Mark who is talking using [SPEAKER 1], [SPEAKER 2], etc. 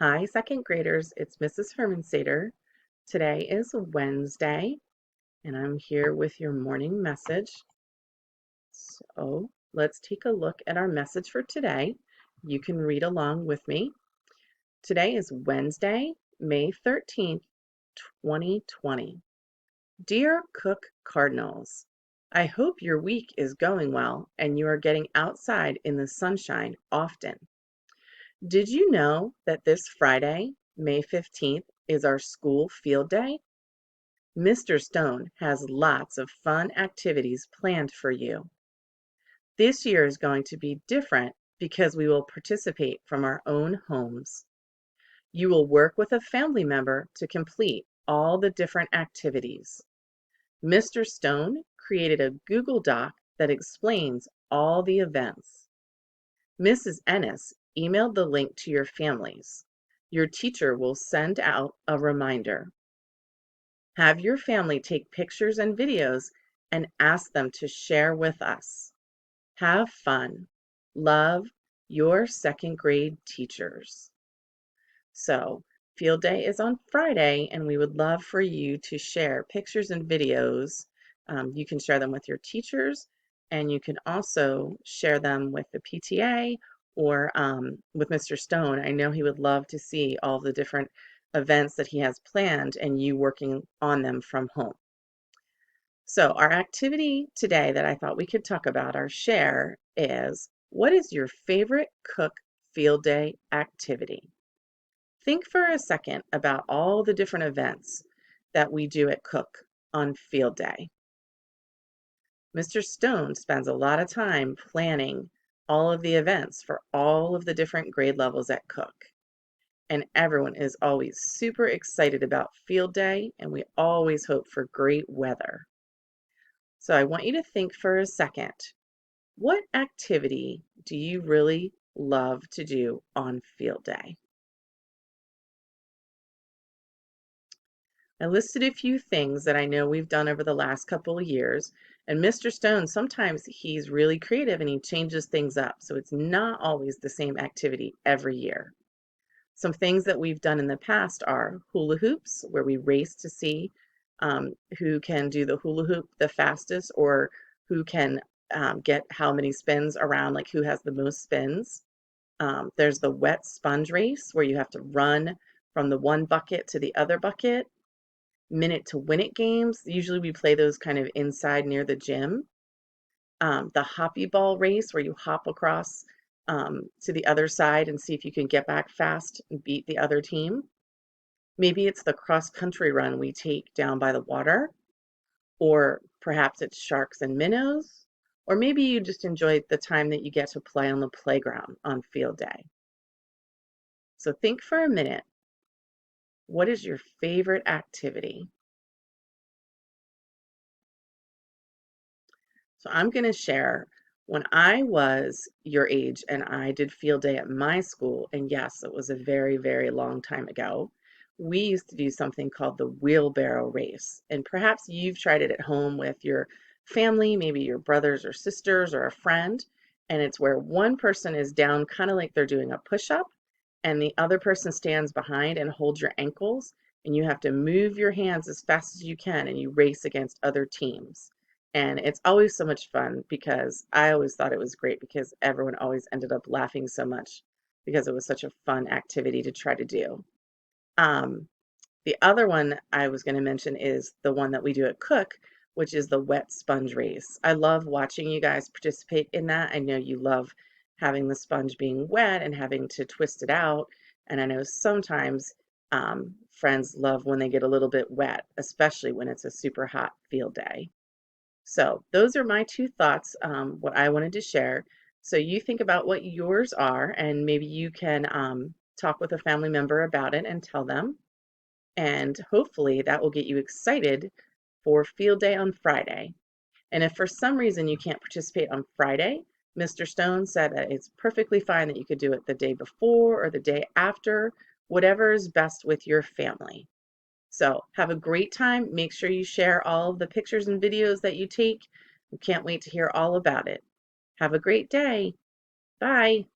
[SPEAKER 1] Hi, second graders. It's Mrs. Hermansater. Today is Wednesday, and I'm here with your morning message. So let's take a look at our message for today. You can read along with me. Today is Wednesday, May 13th, 2020. Dear Cook Cardinals, I hope your week is going well and you are getting outside in the sunshine often. Did you know that this Friday, May 15th, is our school field day? Mr. Stone has lots of fun activities planned for you. This year is going to be different because we will participate from our own homes. You will work with a family member to complete all the different activities. Mr. Stone created a Google Doc that explains all the events. Mrs. Ennis emailed the link to your families. Your teacher will send out a reminder. Have your family take pictures and videos and ask them to share with us. Have fun. Love, your second grade teachers. So, field day is on Friday, and we would love for you to share pictures and videos. You can share them with your teachers, and you can also share them with the PTA or with Mr. Stone. I know he would love to see all the different events that he has planned and you working on them from home. So, our activity today that I thought we could talk about, our share, is what is your favorite Cook Field Day activity? Think for a second about all the different events that we do at Cook on field day. Mr. Stone spends a lot of time planning all of the events for all of the different grade levels at Cook. And everyone is always super excited about field day, and we always hope for great weather. So I want you to think for a second, what activity do you really love to do on field day? I listed a few things that I know we've done over the last couple of years, and Mr. Stone, sometimes he's really creative and he changes things up, so it's not always the same activity every year. Some things that we've done in the past are hula hoops, where we race to see who can do the hula hoop the fastest or who can get how many spins around, like who has the most spins. There's the wet sponge race, where you have to run from the one bucket to the other bucket. Minute to win it games. Usually we play those kind of inside near the gym. The hoppy ball race, where you hop across to the other side and see if you can get back fast and beat the other team. Maybe it's the cross country run we take down by the water, or perhaps it's sharks and minnows, or maybe you just enjoy the time that you get to play on the playground on field day. So think for a minute, what is your favorite activity? So I'm going to share when I was your age and I did field day at my school, and yes, it was a very, very long time ago. We used to do something called the wheelbarrow race. And perhaps you've tried it at home with your family, maybe your brothers or sisters or a friend. And it's where one person is down, kind of like they're doing a push up, and the other person stands behind and holds your ankles. And you have to move your hands as fast as you can, and you race against other teams. And it's always so much fun because I always thought it was great because everyone always ended up laughing so much because it was such a fun activity to try to do. Um, the other one I was going to mention is the one that we do at Cook, which is the wet sponge race. I love watching you guys participate in that. I know you love having the sponge being wet and having to twist it out. And I know sometimes friends love when they get a little bit wet, especially when it's a super hot field day. So those are my two thoughts, what I wanted to share. So you think about what yours are, and maybe you can talk with a family member about it and tell them. And hopefully that will get you excited for field day on Friday. And if for some reason you can't participate on Friday, Mr. Stone said that it's perfectly fine that you could do it the day before or the day after, whatever is best with your family. So have a great time. Make sure you share all of the pictures and videos that you take. We can't wait to hear all about it. Have a great day. Bye.